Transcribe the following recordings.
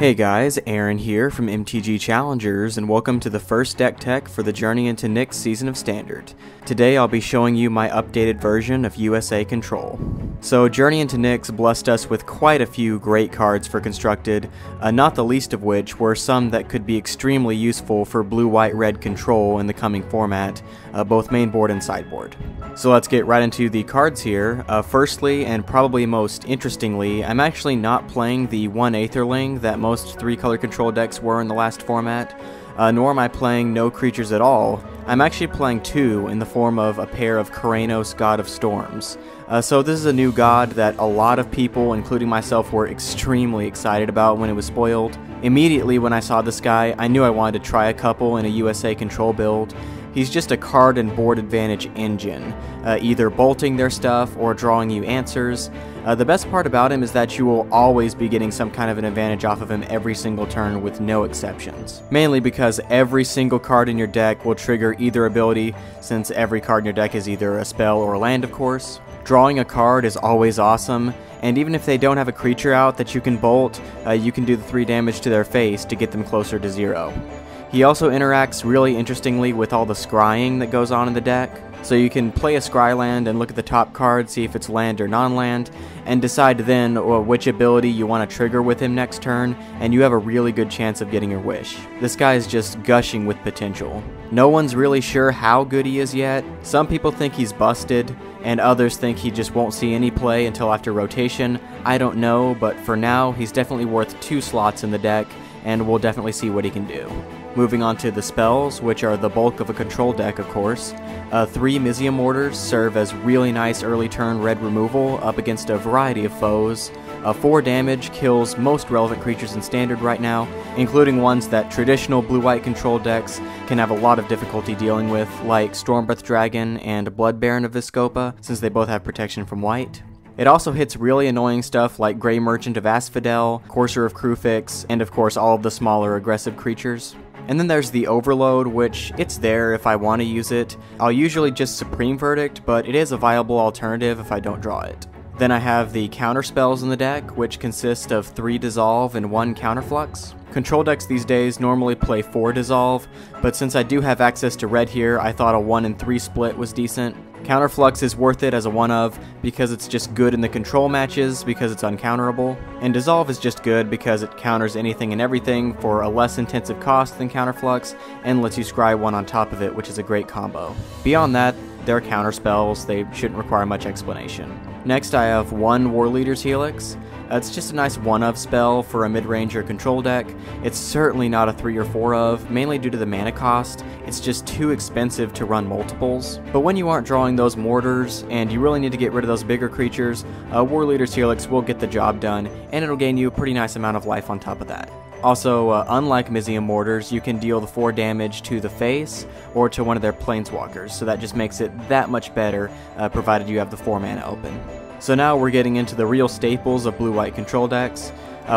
Hey guys, Aaron here from MTG Challengers, and welcome to the first deck tech for the Journey into Nyx's Season of Standard. Today I'll be showing you my updated version of USA Control. So Journey into Nyx blessed us with quite a few great cards for Constructed, not the least of which were some that could be extremely useful for blue-white-red control in the coming format, both mainboard and sideboard. So let's get right into the cards here. Firstly, and probably most interestingly, I'm actually not playing the 1 Aetherling that most 3-color control decks were in the last format, nor am I playing no creatures at all. I'm actually playing 2 in the form of a pair of Keranos, God of Storms. So this is a new god that a lot of people, including myself, were extremely excited about when it was spoiled. Immediately when I saw this guy, I knew I wanted to try a couple in a USA Control build. He's just a card and board advantage engine, either bolting their stuff or drawing you answers. The best part about him is that you will always be getting some kind of an advantage off of him every single turn with no exceptions. Mainly because every single card in your deck will trigger either ability, since every card in your deck is either a spell or a land, of course. Drawing a card is always awesome, and even if they don't have a creature out that you can bolt, you can do the 3 damage to their face to get them closer to 0. He also interacts really interestingly with all the scrying that goes on in the deck, so you can play a scry land and look at the top card, see if it's land or non-land, and decide then which ability you want to trigger with him next turn, and you have a really good chance of getting your wish. This guy is just gushing with potential. No one's really sure how good he is yet. Some people think he's busted, and others think he just won't see any play until after rotation. I don't know, but for now, he's definitely worth 2 slots in the deck, and we'll definitely see what he can do. Moving on to the spells, which are the bulk of a control deck, of course. 3 Mizzium Mortars serve as really nice early turn red removal up against a variety of foes. 4 damage kills most relevant creatures in Standard right now, including ones that traditional blue-white control decks can have a lot of difficulty dealing with, like Stormbreath Dragon and Blood Baron of Vizkopa, since they both have protection from white. It also hits really annoying stuff like Grey Merchant of Asphodel, Courser of Kruphix, and of course all of the smaller aggressive creatures. And then there's the Overload, which it's there if I want to use it. I'll usually just Supreme Veridct, but it is a viable alternative if I don't draw it. Then I have the counterspells in the deck, which consist of 3 Dissolve and 1 Counterflux. Control decks these days normally play 4 Dissolve, but since I do have access to red here, I thought a 1 and 3 split was decent. Counterflux is worth it as a 1-of because it's just good in the control matches because it's uncounterable, and Dissolve is just good because it counters anything and everything for a less intensive cost than Counterflux and lets you scry 1 on top of it, which is a great combo. Beyond that, they're counterspells, they shouldn't require much explanation. Next I have 1 Warleader's Helix. It's just a nice 1-of spell for a mid-range or control deck. It's certainly not a 3 or 4-of, mainly due to the mana cost. It's just too expensive to run multiples. But when you aren't drawing those mortars, and you really need to get rid of those bigger creatures, Warleader's Helix will get the job done, and it'll gain you a pretty nice amount of life on top of that. Also, unlike Mizzium Mortars, you can deal the 4 damage to the face, or to one of their Planeswalkers, so that just makes it that much better, provided you have the 4 mana open. So now we're getting into the real staples of blue-white control decks.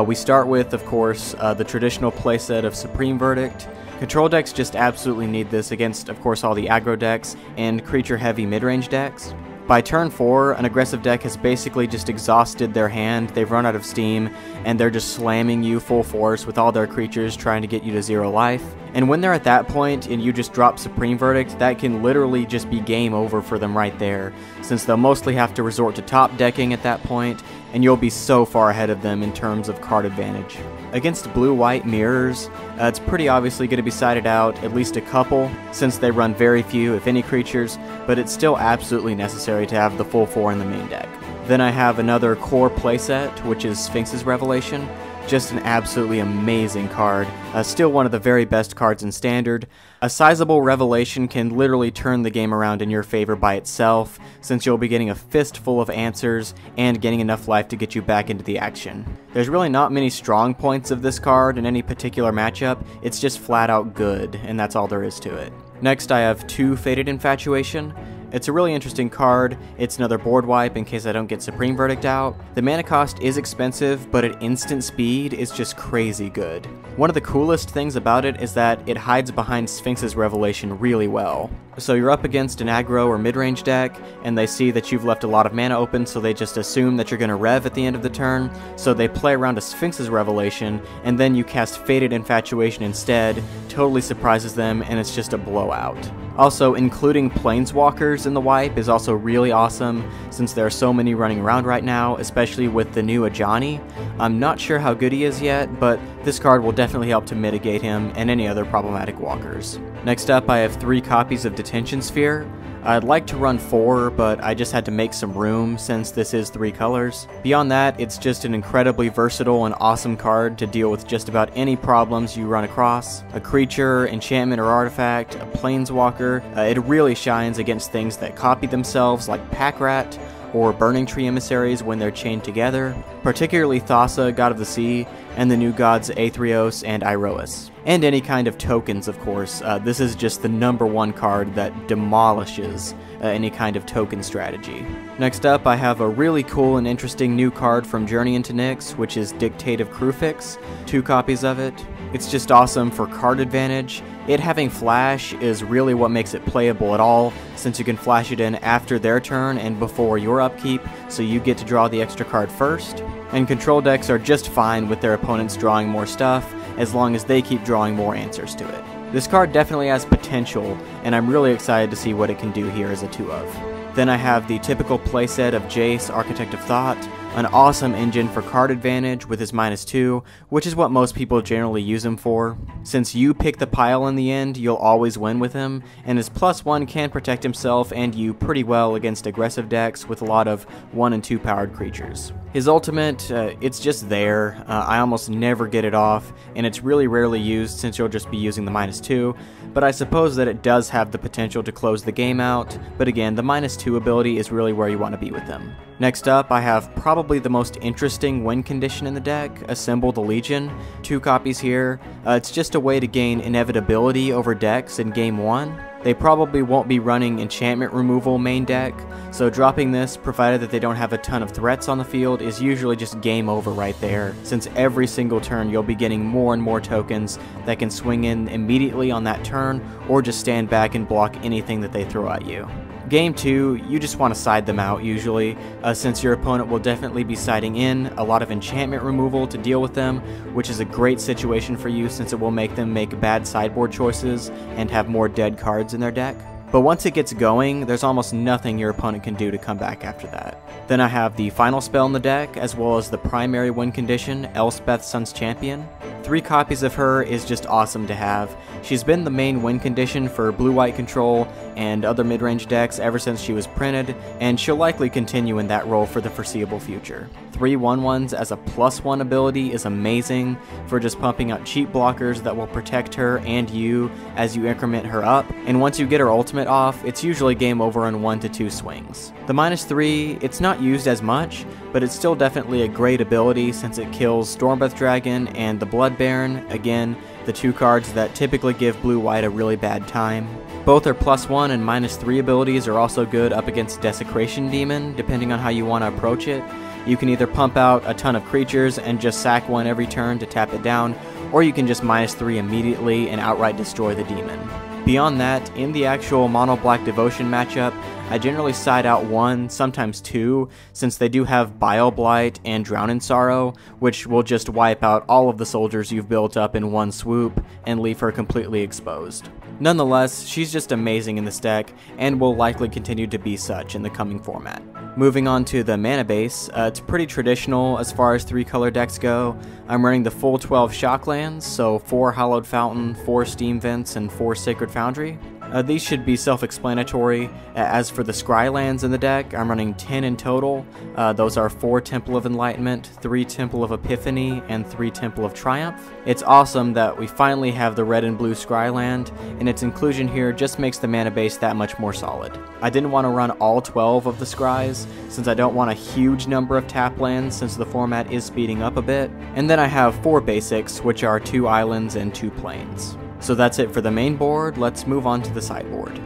We start with, of course, the traditional playset of Supreme Veridct. Control decks just absolutely need this against, of course, all the aggro decks and creature-heavy mid-range decks. By turn 4, an aggressive deck has basically just exhausted their hand, they've run out of steam, and they're just slamming you full force with all their creatures trying to get you to 0 life. And when they're at that point and you just drop Supreme Veridct, that can literally just be game over for them right there, since they'll mostly have to resort to top decking at that point, and you'll be so far ahead of them in terms of card advantage. Against blue-white mirrors, it's pretty obviously going to be sided out, at least a couple, since they run very few, if any, creatures, but it's still absolutely necessary to have the full 4 in the main deck. Then I have another core playset, which is Sphinx's Revelation. Just an absolutely amazing card, still one of the very best cards in Standard. A sizable revelation can literally turn the game around in your favor by itself, since you'll be getting a fistful of answers and getting enough life to get you back into the action. There's really not many strong points of this card in any particular matchup, it's just flat out good, and that's all there is to it. Next I have 2 Fated Infatuation. It's a really interesting card. It's another board wipe in case I don't get Supreme Veridct out. The mana cost is expensive, but at instant speed is just crazy good. One of the coolest things about it is that it hides behind Sphinx's Revelation really well. So you're up against an aggro or mid-range deck, and they see that you've left a lot of mana open, so they just assume that you're going to rev at the end of the turn, so they play around a Sphinx's Revelation, and then you cast Fated Infatuation instead, totally surprises them, and it's just a blowout. Also, including Planeswalkers in the wipe is also really awesome, since there are so many running around right now, especially with the new Ajani. I'm not sure how good he is yet, but this card will definitely help to mitigate him and any other problematic walkers. Next up, I have 3 copies of Detention Sphere. I'd like to run 4, but I just had to make some room since this is 3 colors. Beyond that, it's just an incredibly versatile and awesome card to deal with just about any problems you run across. A creature, enchantment or artifact, a planeswalker, it really shines against things that copy themselves like Pack Rat, or Burning Tree emissaries when they're chained together, particularly Thassa, God of the Sea, and the new gods Aetherios and Iroas. And any kind of tokens, of course. This is just the #1 card that demolishes any kind of token strategy. Next up, I have a really cool and interesting new card from Journey into Nyx, which is Dictate of Kruphix, 2 copies of it. It's just awesome for card advantage. It having flash is really what makes it playable at all, since you can flash it in after their turn and before your upkeep, so you get to draw the extra card first. And control decks are just fine with their opponents drawing more stuff, as long as they keep drawing more answers to it. This card definitely has potential, and I'm really excited to see what it can do here as a 2-of. Then I have the typical playset of Jace, Architect of Thought, an awesome engine for card advantage with his -2, which is what most people generally use him for. Since you pick the pile in the end, you'll always win with him, and his +1 can protect himself and you pretty well against aggressive decks with a lot of 1 and 2 powered creatures. His ultimate, it's just there. I almost never get it off, and it's really rarely used since you'll just be using the -2, but I suppose that it does have the potential to close the game out, but again, the -2 ability is really where you want to be with him. Next up, I have probably the most interesting win condition in the deck, Assemble the Legion, 2 copies here. It's just a way to gain inevitability over decks in Game 1. They probably won't be running enchantment removal main deck, so dropping this, provided that they don't have a ton of threats on the field, is usually just game over right there, since every single turn you'll be getting more and more tokens that can swing in immediately on that turn, or just stand back and block anything that they throw at you. Game 2, you just want to side them out usually, since your opponent will definitely be siding in a lot of enchantment removal to deal with them, which is a great situation for you since it will make them make bad sideboard choices and have more dead cards in their deck. But once it gets going, there's almost nothing your opponent can do to come back after that. Then I have the final spell in the deck, as well as the primary win condition, Elspeth, Sun's Champion. 3 copies of her is just awesome to have. She's been the main win condition for blue-white control and other mid-range decks ever since she was printed, and she'll likely continue in that role for the foreseeable future. 3 1/1s as a +1 ability is amazing for just pumping out cheap blockers that will protect her and you as you increment her up, and once you get her ultimate off, it's usually game over in 1 to 2 swings. The -3, it's not used as much, but it's still definitely a great ability since it kills Stormbreath Dragon and the Blood Baron, again, the 2 cards that typically give blue-white a really bad time. Both their +1 and -3 abilities are also good up against Desecration Demon, depending on how you want to approach it. You can either pump out a ton of creatures and just sack 1 every turn to tap it down, or you can just -3 immediately and outright destroy the demon. Beyond that, in the actual mono-black Devotion matchup, I generally side out 1, sometimes 2, since they do have Bile Blight and Drown in Sorrow, which will just wipe out all of the soldiers you've built up in one swoop and leave her completely exposed. Nonetheless, she's just amazing in this deck, and will likely continue to be such in the coming format. Moving on to the mana base, it's pretty traditional as far as 3-color decks go. I'm running the full 12 Shocklands, so 4 Hallowed Fountain, 4 Steam Vents, and 4 Sacred Foundry. These should be self-explanatory. As for the Scry lands in the deck, I'm running 10 in total. Those are 4 Temple of Enlightenment, 3 Temple of Epiphany, and 3 Temple of Triumph. It's awesome that we finally have the red and blue Scry land, and its inclusion here just makes the mana base that much more solid. I didn't want to run all 12 of the Scries, since I don't want a huge number of tap lands since the format is speeding up a bit. And then I have 4 basics, which are 2 islands and 2 plains. So that's it for the main board. Let's move on to the sideboard.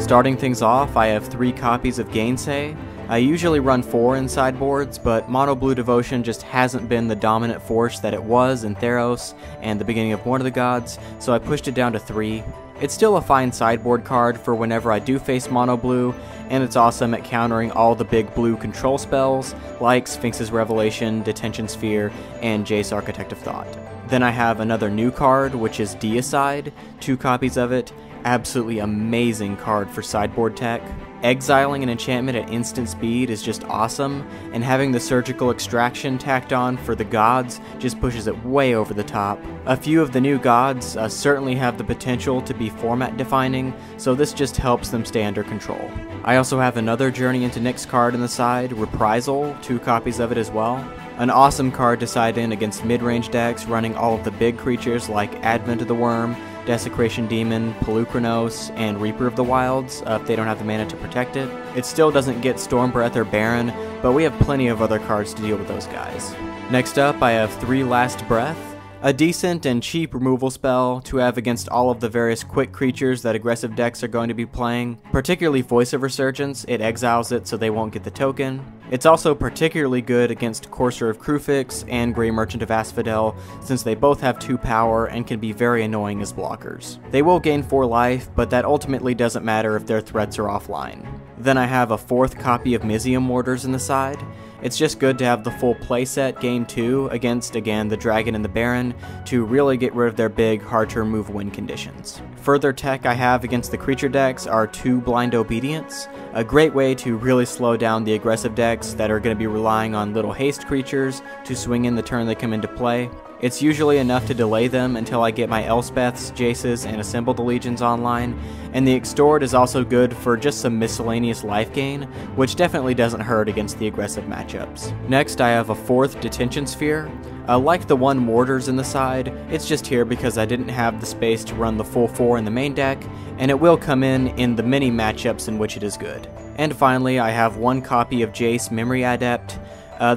Starting things off, I have 3 copies of Gainsay. I usually run 4 in sideboards, but Mono Blue Devotion just hasn't been the dominant force that it was in Theros and the beginning of Born of the Gods, so I pushed it down to 3. It's still a fine sideboard card for whenever I do face Mono Blue, and it's awesome at countering all the big blue control spells like Sphinx's Revelation, Detention Sphere, and Jace Architect of Thought. Then I have another new card, which is Deicide, 2 copies of it. Absolutely amazing card for sideboard tech. Exiling an enchantment at instant speed is just awesome, and having the surgical extraction tacked on for the gods just pushes it way over the top. A few of the new gods certainly have the potential to be format defining, so this just helps them stay under control. I also have another Journey into Nyx card in the side, Reprisal, 2 copies of it as well. An awesome card to side in against mid-range decks running all of the big creatures like Advent of the Worm, Desecration Demon, Keranos, and Reaper of the Wilds if they don't have the mana to protect it. It still doesn't get Stormbreath or Baron, but we have plenty of other cards to deal with those guys. Next up, I have 3 Last Breath, a decent and cheap removal spell to have against all of the various quick creatures that aggressive decks are going to be playing. Particularly Voice of Resurgence, it exiles it so they won't get the token. It's also particularly good against Courser of Kruphix and Grey Merchant of Asphodel, since they both have 2 power and can be very annoying as blockers. They will gain 4 life, but that ultimately doesn't matter if their threats are offline. Then I have a 4th copy of Mizzium Mortars in the side. It's just good to have the full playset game 2 against, again, the Dragon and the Baron to really get rid of their big, hard-to-remove win conditions. Further tech I have against the creature decks are 2 Blind Obedience, a great way to really slow down the aggressive decks that are going to be relying on little haste creatures to swing in the turn they come into play. It's usually enough to delay them until I get my Elspeths, Jaces, and Assembled Legions online, and the Extort is also good for just some miscellaneous life gain, which definitely doesn't hurt against the aggressive matchups. Next, I have a 4th Detention Sphere. Like the 1 Mortars in the side, it's just here because I didn't have the space to run the full 4 in the main deck, and it will come in the many matchups in which it is good. And finally, I have 1 copy of Jace Memory Adept.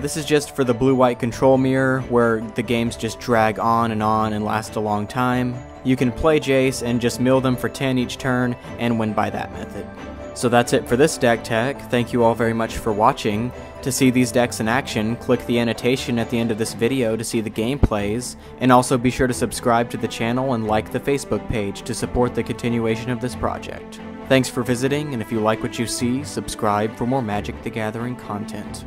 This is just for the blue-white control mirror, where the games just drag on and last a long time. You can play Jace and just mill them for 10 each turn and win by that method. So that's it for this deck tech. Thank you all very much for watching. To see these decks in action, click the annotation at the end of this video to see the gameplays, and also be sure to subscribe to the channel and like the Facebook page to support the continuation of this project. Thanks for visiting, and if you like what you see, subscribe for more Magic the Gathering content.